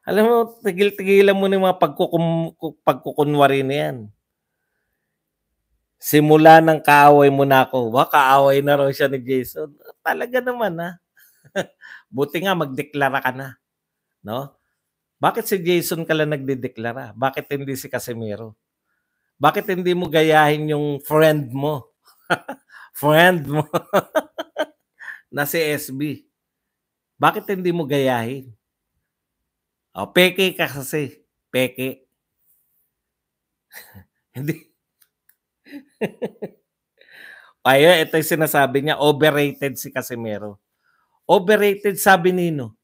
Alam mo, tigil-tigilan mo na yung mga pagkukunwari na yan. Simula ng kaaway mo na ako, kaaway na raw siya ni Jason. Talaga naman, ha? Buti nga magdeklara ka na, no? Bakit si Jason ka lang nagdedeklara? Bakit hindi si Casimiro? Bakit hindi mo gayahin yung friend mo? Friend mo na si SB. Bakit hindi mo gayahin? O, peke ka kasi. Peke. Hindi. Ay, ito yung sinasabi niya, overrated si Casimiro. Overrated sabi nino.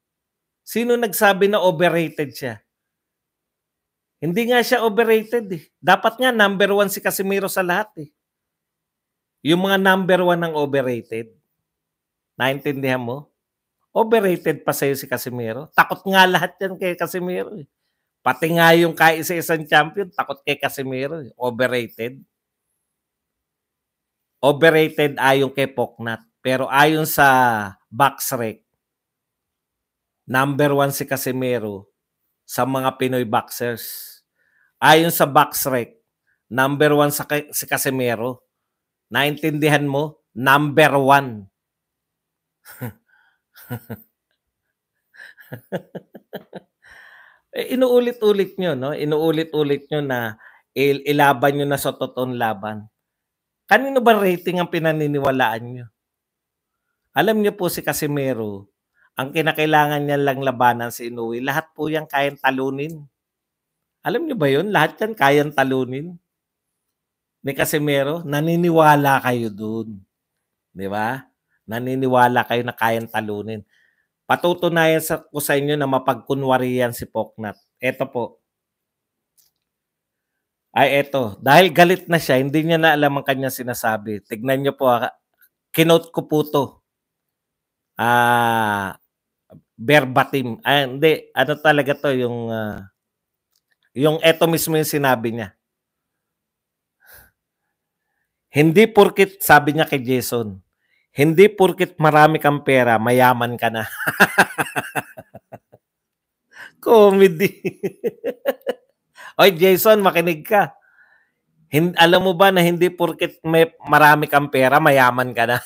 Sino nagsabi na overrated siya? Hindi nga siya overrated eh. Dapat nga number 1 si Casimiro sa lahat eh. Yung mga number 1 ng overrated. Naintindihan mo? Overrated pa sa'yo si Casimiro. Takot nga lahat yan kay Casimiro eh. Pati nga yung kaisa-isang champion, takot kay Casimiro eh. Overrated. Overrated ayon kay Poknat. Pero ayon sa Boxrec, number 1 si Casimiro sa mga Pinoy boxers. Ayon sa Boxrec, number 1 si Casimiro. Naintindihan mo? Number 1. Inuulit-ulit nyo, no? Inuulit-ulit nyo na ilaban nyo na sa totoong laban. Kanino ba rating ang pinaniniwalaan nyo? Alam nyo po si Casimiro, ang kinakailangan niya lang labanan si Inoue, lahat po yan kayang talunin. Alam nyo ba yun? Lahat yan kayang talunin ni Casimiro. Naniniwala kayo dun. Di ba? Naniniwala kayo na kayang talunin. Patutunayan ko sa inyo na mapagkunwari yan si Poknat. Eto po. Ay, eto. Dahil galit na siya, hindi niya na alam ang kanyang sinasabi. Tignan niyo po, kinote ko po to. Verbatim. Hindi. Ano talaga to, yung eto mismo yung sinabi niya. Hindi porkit, sabi niya kay Jason, hindi porkit marami kang pera, mayaman ka na. Comedy. Oy, Jason, makinig ka. Alam mo ba na hindi porkit may marami kang pera, mayaman ka na?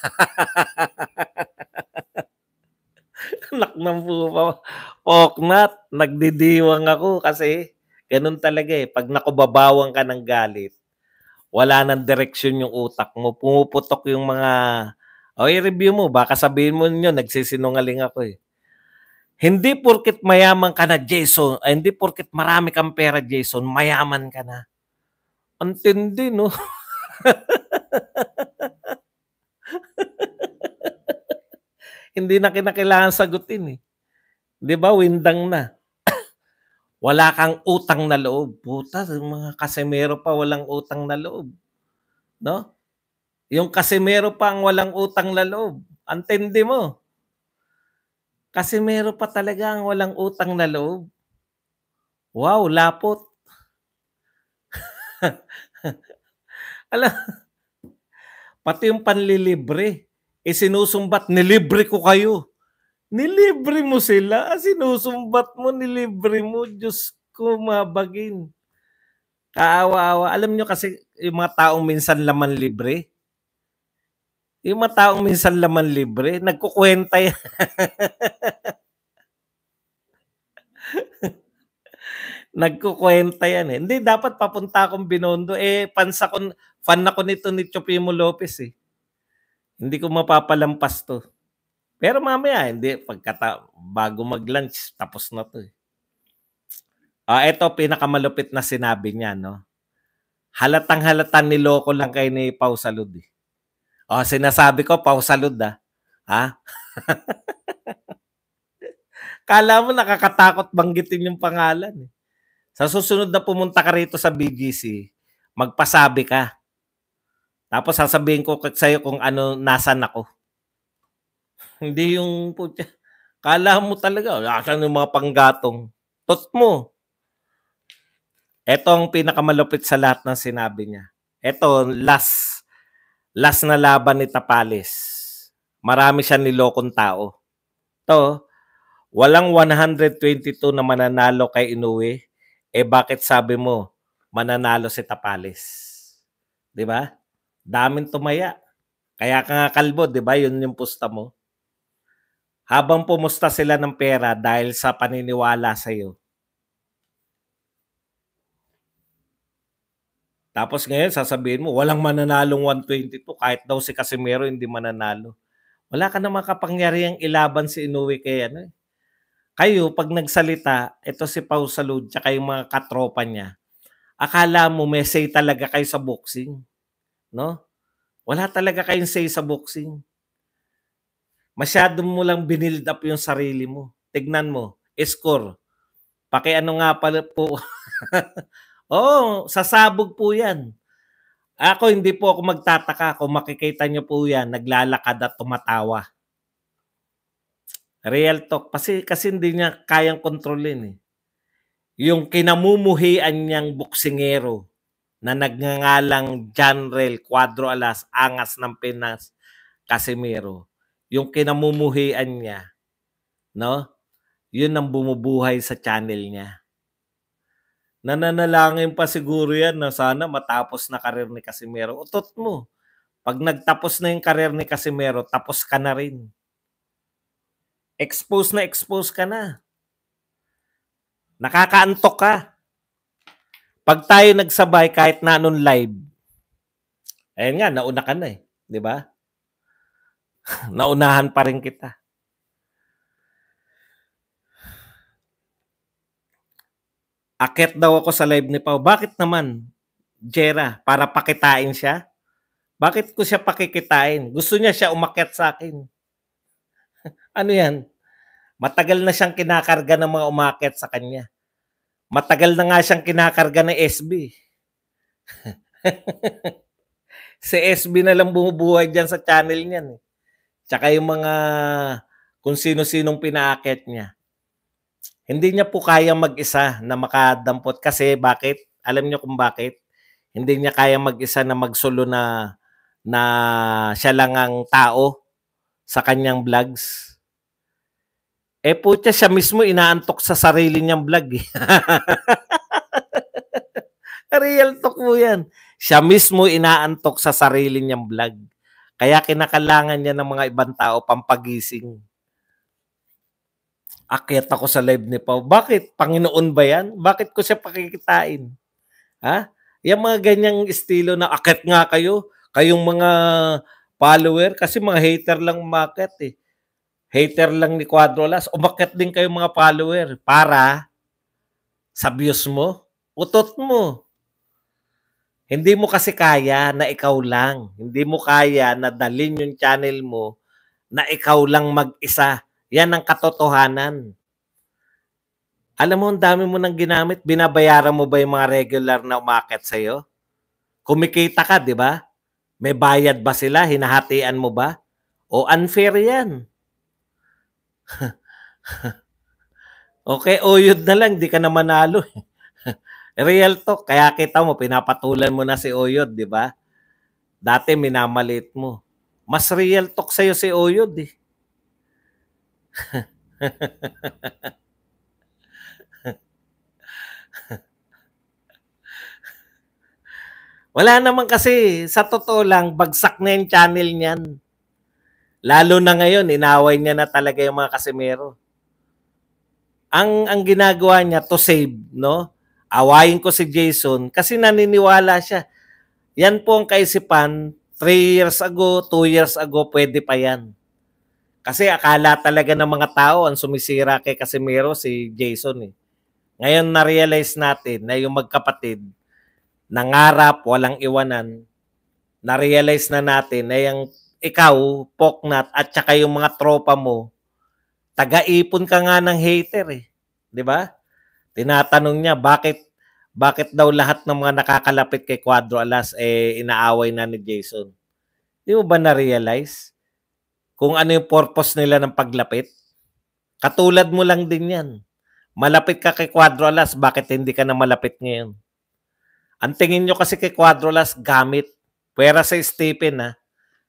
Anak ng pupa. Poknat, nagdidiwang ako kasi ganun talaga eh. Pag nakubabawang ka ng galit, wala nang direksyon yung utak mo. Pumuputok yung mga... i-review mo. Baka sabihin mo nyo, nagsisinungaling ako eh. Hindi porkit mayaman ka na, Jason. Hindi porkit marami kang pera, Jason, mayaman ka na. Antindi, no? Hindi na kinakailangan sagutin eh. Di ba? Windang na. Wala kang utang na loob. Puta, mga Casimiro pa walang utang na loob. No? Yung Casimiro pa ang walang utang na loob. Antindi mo. Casimiro pa talaga ang walang utang na loob. Wow, lapot. Alam, pati yung panlilibre, sinusumbat, nilibre ko kayo. Nilibre mo sila, sinusumbat mo, nilibre mo. Diyos ko, mabagin. Kaawa-awa. Alam nyo kasi, yung mga taong minsan laman libre, yung mga taong minsan laman libre, nagkukwenta yan. Nagkukwenta yan eh. Hindi, dapat papunta akong Binondo. Fan ako nito ni Chopimo Lopez eh. Hindi ko mapapalampas to. Pero mamaya, hindi. Bago mag-lunch, tapos na to eh. Ito, pinakamalupit na sinabi niya, no? Halatang-halatang niloko lang kay ni Pau Salud eh. Sinasabi ko, Pau Salud ah. Ha? Kala mo nakakatakot banggitin yung pangalan eh. Sa susunod na pumunta ka rito sa BGC, magpasabi ka. Tapos sasabihin ko sa'yo kung ano, nasan ako. Hindi yung, kala mo talaga, nasan yung mga panggatong. Tot mo. Ito ang pinakamalupit sa lahat ng sinabi niya. Ito, last na laban ni Tapales. Marami siya nilokong tao. Ito, Walang 122 na mananalo kay Inoue, eh bakit sabi mo mananalo si Tapales? 'Di ba? Daming tumaya. Kaya ka nga kalbo, 'di ba? Yun yung pusta mo. Habang pumusta sila ng pera dahil sa paniniwala sa iyo. Tapos ngayon sasabihin mo walang mananalong 122 kahit daw si Casimero hindi mananalo. Wala ka namang kapangyarihang ilaban si Inoue kay ano eh. Kayo 'pag nagsalita, ito si Pau Salud tsaka yung mga katropa niya, akala mo may say talaga kayo sa boxing, 'no? Wala talaga kayong say sa boxing. Masyado mo lang binild up yung sarili mo. Tignan mo, score. Paki-ano nga pala po. Oo, sasabog po 'yan. Ako hindi po ako magtataka kung makikita niyo po 'yan naglalakad at tumatawa. Real talk kasi hindi niya kayang kontrolin eh. Yung kinamumuhian niyang boksingero na nagngangalang Janrel Cuadro Alas, Angas ng Pinas, Casimero, yung kinamumuhian niya, no? Yun ang bumubuhay sa channel niya. Nananalangin pa siguro yan na sana matapos na karir ni Casimero. Utot mo. Pag nagtapos na yung karir ni Casimero, tapos ka na rin. Expose ka na. Nakakaantok ka. Pag tayo nagsabay kahit na anong live, ayun nga, nauna ka na eh. Di ba? Naunahan pa rin kita. Akyat daw ako sa live ni Pao. Bakit naman, Jera? Para pakitain siya? Bakit ko siya pakikitain? Gusto niya siya umakyat sa akin. Ano yan? Matagal na siyang kinakarga ng mga umakyat sa kanya. Matagal na nga siyang kinakarga ng SB. Si SB na lang bumubuhay dyan sa channel niyan. Tsaka yung mga kung sino-sinong pinaakyat niya. Hindi niya po kaya mag-isa na makadampot kasi bakit? Alam niyo kung bakit? Hindi niya kaya mag-isa na magsulo na siya lang ang tao sa kanyang vlogs. Eh putya, siya mismo inaantok sa sarili niyang vlog eh. Real talk mo yan. Siya mismo inaantok sa sarili niyang vlog. Kaya kinakailangan niya ng mga ibang tao pampagising. Akyat ako sa live ni Pao. Bakit? Panginoon ba yan? Bakit ko siya pakikitain? Ha? Yung mga ganyang estilo na akyat nga kayo, kayong mga follower, kasi mga hater lang umakyat eh. Hater lang ni Cuadro Alas, umakyat din kayo mga follower para sa views mo, utot mo. Hindi mo kasi kaya na ikaw lang. Hindi mo kaya na dalhin yung channel mo na ikaw lang mag-isa. Yan ang katotohanan. Alam mo, ang dami mo nang ginamit. Binabayaran mo ba yung mga regular na umakyat sa'yo? Kumikita ka, di ba? May bayad ba sila? Hinahatian mo ba? O unfair yan? Okay, oyod na lang. Di ka na manalo. Real talk. Kaya kita mo, pinapatulan mo na si Oyod, di ba? Dati minamalit mo. Mas real talk sa'yo si Oyod eh. Wala naman kasi, sa totoo lang, bagsak na yung channel niyan. Lalo na ngayon, inaway niya na talaga yung mga Casimero. Ang ginagawa niya to save, no? Awayin ko si Jason kasi naniniwala siya. Yan po ang kaisipan, 3 years ago, 2 years ago, pwede pa yan. Kasi akala talaga ng mga tao ang sumisira kay Casimero si Jason eh. Ngayon na-realize natin na yung magkapatid, nangarap, walang iwanan, na-realize na natin na yung ikaw, Poknat, at saka yung mga tropa mo, taga-ipon ka nga ng hater eh. Di ba? Tinatanong niya, bakit daw lahat ng mga nakakalapit kay Cuadro Alas eh inaaway na ni Jason? Di mo ba na-realize kung ano yung purpose nila ng paglapit? Katulad mo lang din yan. Malapit ka kay Cuadro Alas, bakit hindi ka na malapit ngayon? Ang tingin nyo kasi kay Cuadro Alas, gamit. Pwera sa Stephen ha.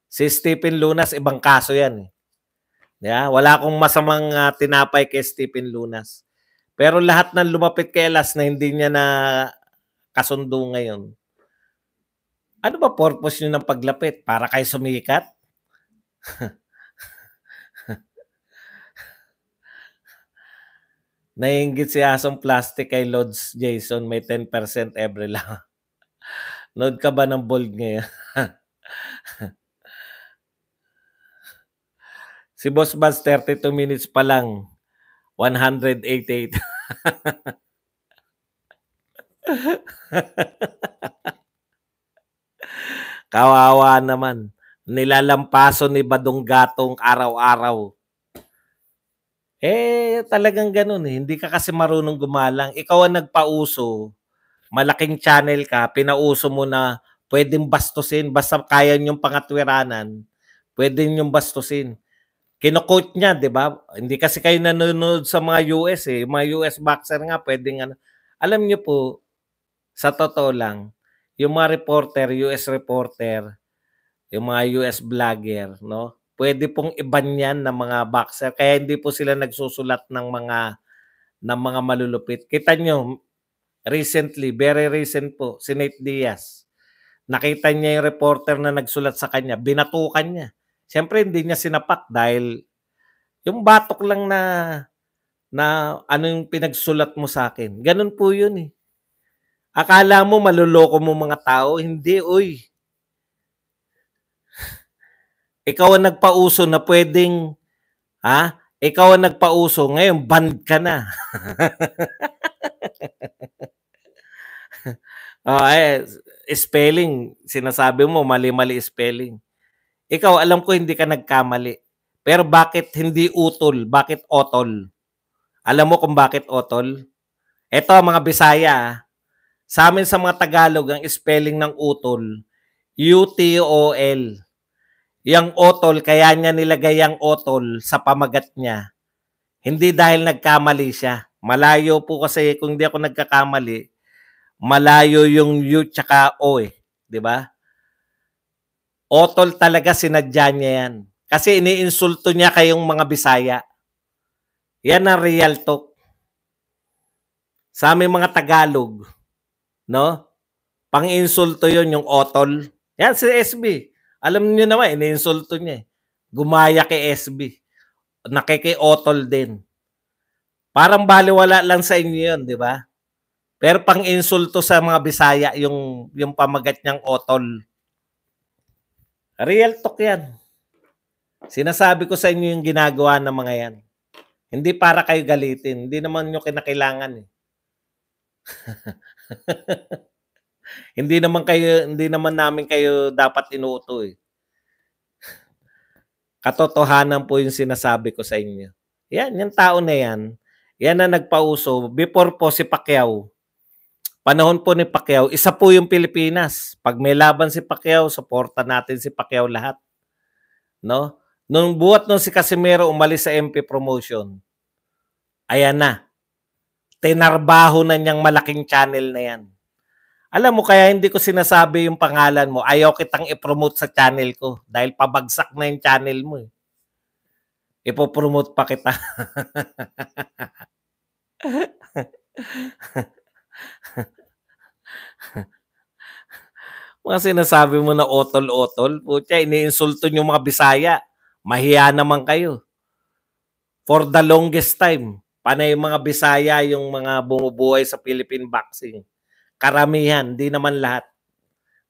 Si Stephen Lunas, ibang kaso yan eh. Yeah, wala akong masamang tinapay kay Stephen Lunas. Pero lahat ng lumapit kay Elas na hindi niya na kasundo ngayon. Ano ba purpose niyo ng paglapit? Para kayo sumikat? Naiinggit si Asong Plastic kay Lods Jason, may 10% every lang. Load ka ba ng bold ngayon? Si Boss Buzz, 32 minutes pa lang. 188. Kawawa naman. Nilalampaso ni Badong Gatong araw-araw. Talagang ganun eh. Hindi ka kasi marunong gumalang. Ikaw ang nagpauso. Malaking channel ka. Pinauso mo na pwedeng bastusin. Basta kaya niyong pangatwiranan. Pwede niyong bastusin. Kino-quote niya, di ba? Hindi kasi kayo nanonood sa mga US eh. Mga US boxer nga, pwedeng ano. Alam niyo po, sa totoo lang, yung mga reporter, US reporter, yung mga US vlogger, no? Pwede pong iban yan ng mga boxer. Kaya hindi po sila nagsusulat ng mga malulupit. Kita nyo, recently, very recent po, si Nate Diaz. Nakita niya yung reporter na nagsulat sa kanya, binatukan niya. Siyempre, hindi niya sinapak dahil yung batok lang na ano yung pinagsulat mo sa akin. Ganun po yun eh. Akala mo maluloko mo mga tao? Hindi, uy. Ikaw ang nagpauso na pwedeng, ikaw ang nagpauso, ngayon banned ka na. Spelling, sinasabi mo, mali-mali spelling. Ikaw, alam ko hindi ka nagkamali. Pero bakit hindi utol? Bakit otol? Alam mo kung bakit otol? Ito mga Bisaya, sa amin sa mga Tagalog, ang spelling ng utol, U-T-O-L. Yang otol, kaya niya nilagay ang otol sa pamagat niya. Hindi dahil nagkamali siya. Malayo po kasi kung di ako nagkakamali, malayo yung U tsaka O eh. Di ba? Otol talaga sinadya niya yan. Kasi iniinsulto niya kayong mga Bisaya. Yan ang real talk. Sa aming mga Tagalog, no? Pang-insulto yon yung otol. Yan si SB. Alam niyo naman, iniinsulto niya eh. Gumaya kay SB. Nakiki-otol din. Parang baliwala lang sa inyo yun, di ba? Pero pang-insulto sa mga Bisaya yung pamagat niyang otol. Real talk yan. Sinasabi ko sa inyo yung ginagawa ng mga yan. Hindi para kayo galitin. Hindi naman nyo kinakailangan eh. hindi naman namin kayo dapat inuuto eh. Katotohanan po yung sinasabi ko sa inyo. Yan, yung tao na yan, yan na nagpauso. Before po si Pacquiao, panahon po ni Pacquiao, isa po yung Pilipinas. Pag may laban si Pacquiao, suporta natin si Pacquiao lahat. No? Nung si Casimero umalis sa MP promotion, ayan na. Tinarbaho na niyang malaking channel na yan. Alam mo, kaya hindi ko sinasabi yung pangalan mo. Ayaw kitang i-promote sa channel ko dahil pabagsak na yung channel mo. Eh. Ipopromote pa kita. Mga sinasabi mo na otol-otol, putya, iniinsulto nyo mga Bisaya. Mahiya naman kayo. For the longest time, panay mga Bisaya yung mga bumubuhay sa Philippine boxing. Karamihan, di naman lahat.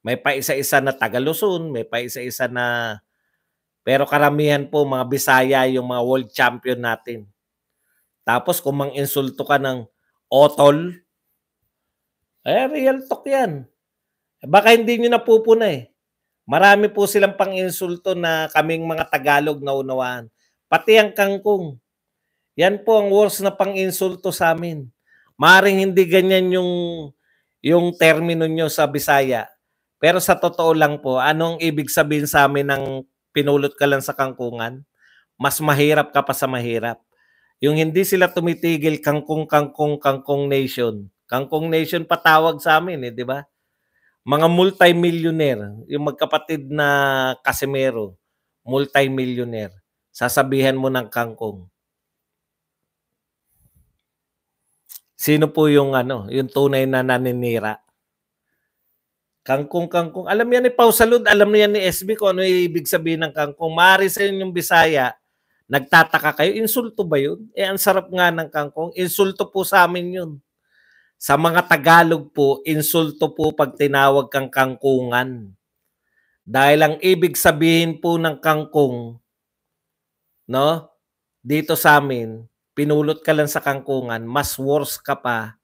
May pa isa-isa na taga Luzon, may pa isa-isa na... Pero karamihan po mga Bisaya yung mga world champion natin. Tapos kung mang-insulto ka ng otol, real talk yan. Baka hindi nyo napupuna eh. Marami po silang pang-insulto na kaming mga Tagalog na unawaan. Pati ang kangkong. Yan po ang worst na pang-insulto sa amin. Maring hindi ganyan yung termino nyo sa Bisaya. Pero sa totoo lang po, anong ibig sabihin sa amin ng pinulot ka lang sa kangkungan? Mas mahirap ka pa sa mahirap. Yung hindi sila tumitigil, kangkong nation. Kangkong nation patawag sa amin eh, di ba? Mga multi-millionaire, yung magkapatid na Casimero, multi-millionaire. sasabihan mo ng kangkong. Sino po yung yung tunay na naninira? Kangkong. Alam yan ni Pau Salud, alam yan ni SB kung ano ibig sabihin ng kangkong. Maaari sa inyong Bisaya, nagtataka kayo, insulto ba yun? Ang sarap nga ng kangkong. Insulto po sa amin yun. Sa mga Tagalog po, insulto po pag tinawag kang kangkungan. Dahil ang ibig sabihin po ng kangkong, no? Dito sa amin, pinulot ka lang sa kangkungan, mas worse ka pa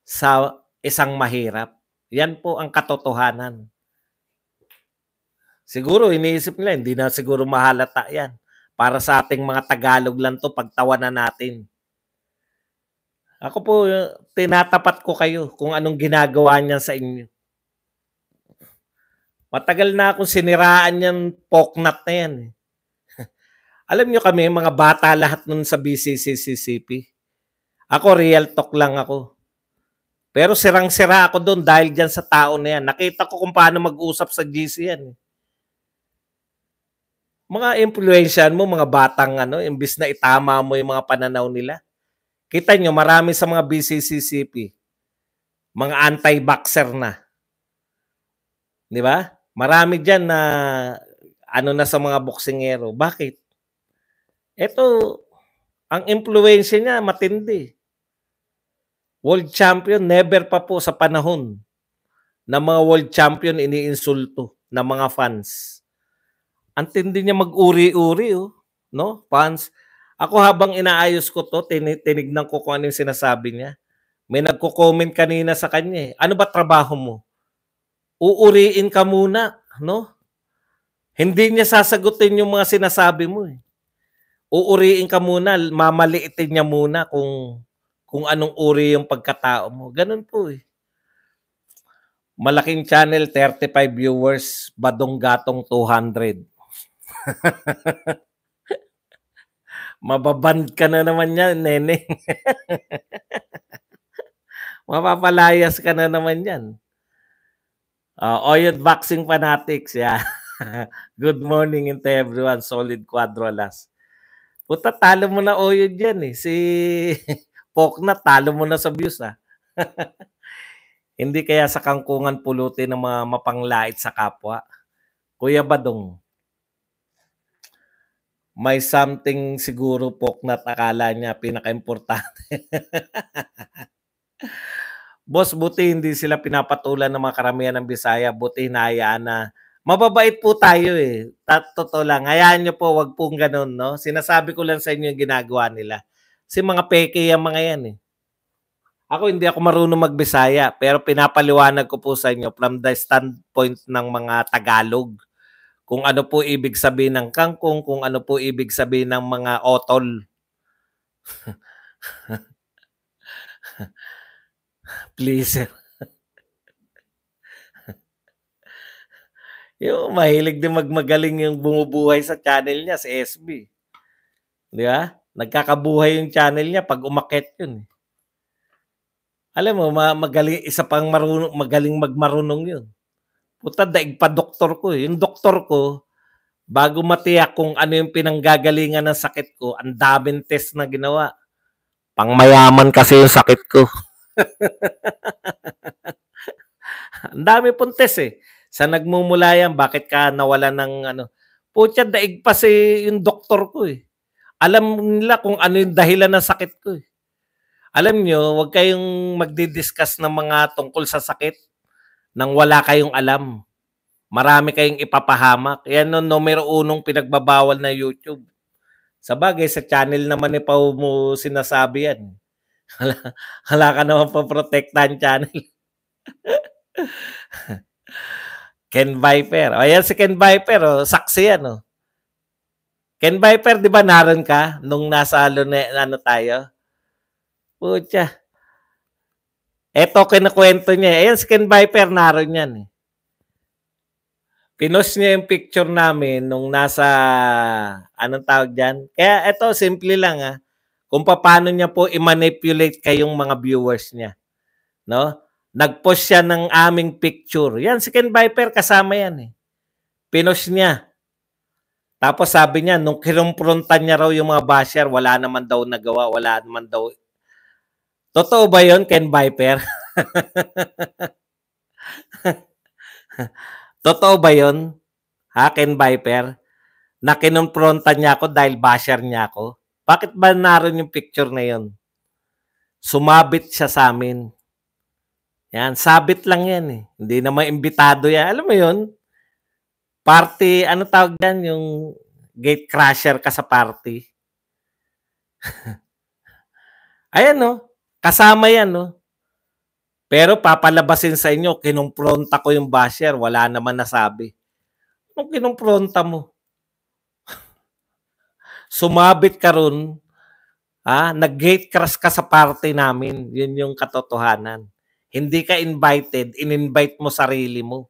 sa isang mahirap. Yan po ang katotohanan. Siguro iniisip nila, hindi na siguro mahalata yan. Para sa ating mga Tagalog lang to, pagtawanan natin. Ako po, tinatapat ko kayo kung anong ginagawa niyan sa inyo. Matagal na akong siniraan yan, poknat na yan. Alam nyo kami, mga bata lahat nun sa BCCCCP. Ako, real talk lang ako. Pero sirang-sira ako doon dahil dyan sa tao na yan. Nakita ko kung paano mag-usap sa GC yan. Mga influensyan mo, mga batang imbis na itama mo yung mga pananaw nila. Kita nyo, marami sa mga BCCCP, mga anti-boxer na. Di ba? Marami dyan na na sa mga boksingero. Bakit? Ito, ang influensya niya matindi. World champion, never pa po sa panahon na mga world champion iniinsulto ng mga fans. Ang tindi niya mag-uri-uri, no? Fans. Ako habang inaayos ko to, tinignan ko kung ano yung sinasabi niya. May nagko-comment kanina sa kanya. Ano ba trabaho mo? Uuriin ka muna, no? Hindi niya sasagutin yung mga sinasabi mo. Uuriin ka muna, mamaliitin niya muna kung anong uri yung pagkatao mo. Ganun po Malaking channel, 35 viewers, badong gatong 200. Mababand ka na naman yan, nene. Mapapalayas ka na naman yan. Oyod Boxing Fanatics, yeah. Good morning into everyone, Solid Quadralas. Puta, talo mo na Oyod yan Si Poknat, talo mo na sa views Hindi kaya sa kangkungan pulutin ng mga mapanglait sa kapwa. Kuya Badong, may something siguro Poknat akala niya pinaka-importante. Boss, buti hindi sila pinapatulan ng mga karamihan ng Bisaya. Buti hinahayaan na. Mababait po tayo Totoo lang. Hayaan nyo po, wag pong ganun, no? Sinasabi ko lang sa inyo yung ginagawa nila. Kasi mga peke yung mga yan Ako hindi ako marunong magbisaya, pero pinapaliwanag ko po sa inyo from the standpoint ng mga Tagalog. Kung ano po ibig sabihin ng kangkong, kung ano po ibig sabihin ng mga otol. Please. Yung mahilig din magmagaling yung bumubuhay sa channel niya, si SB. Di ba? Nagkakabuhay yung channel niya pag umakyat yun. Alam mo, magaling, isa pang magaling magmarunong yun. Puta, daig pa doktor ko Yung doktor ko, bago matiyak kung ano yung pinanggagalingan ng sakit ko, ang daming test na ginawa. Pangmayaman kasi yung sakit ko. Ang dami pong test Sa nagmumula yan, bakit ka nawala ng Pucha, daig pa yung doktor ko Alam nila kung ano yung dahilan ng sakit ko Alam nyo, huwag kayong magdi-discuss ng mga tungkol sa sakit nang wala kayong alam. Marami kayong ipapahamak. Yan yung numero 1 pinagbabawal na YouTube. Sa bagay, sa channel naman ni Pau mo sinasabi yan. Hala ka naman pa protektahan channel. Ken Viper. Ayan si Ken Viper. Saksi yan. Ken Viper, di ba naroon ka nung nasa tayo? Pucha. Eto kinakwento niya. Ayan si Ken Viper, naroon yan Pinost niya yung picture namin nung nasa, anong tawag dyan? Kaya eto, simple lang kung paano niya po i-manipulate kayong mga viewers niya. No? Nag-post siya ng aming picture. Yan, si Ken Viper, kasama yan Pinost niya. Tapos sabi niya nung kinumprontan niya raw yung mga basher, wala naman daw nagawa, wala naman daw. Totoo ba 'yun, Ken Viper? Totoo ba 'yun, Ken Viper? Na kinumprontan niya ako dahil basher niya ako? Bakit ba naroon yung picture na 'yun? Sumabit siya sa amin. Yan, sabit lang yan eh. Hindi naman imbitado yan. Alam mo 'yun? Party, ano tawag diyan, yung gate crasher ka sa party. Ayan no, kasama yan no. Pero papalabasin sa inyo, kinumpronta ko yung basher, wala naman nasabi. Anong kinumpronta mo? Sumabit ka ron, nag-gate crash ka sa party namin. Yun yung katotohanan. Hindi ka invited, in-invite mo sarili mo.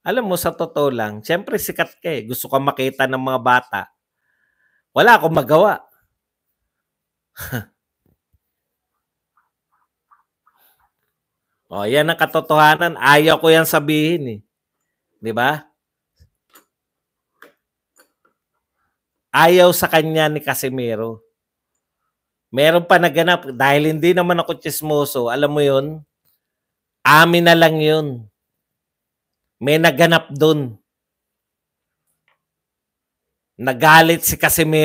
Alam mo, sa totoo lang, syempre sikat ka eh. Gusto ka makita ng mga bata. Wala akong magawa. O, yan ang katotohanan. Ayaw ko yan sabihin eh. Di ba? Ayaw sa kanya ni Casimiro. Meron pa naganap. Dahil hindi naman ako chismoso, alam mo yun, amin na lang yun. May naganap dun. Nagalit si Casimiro.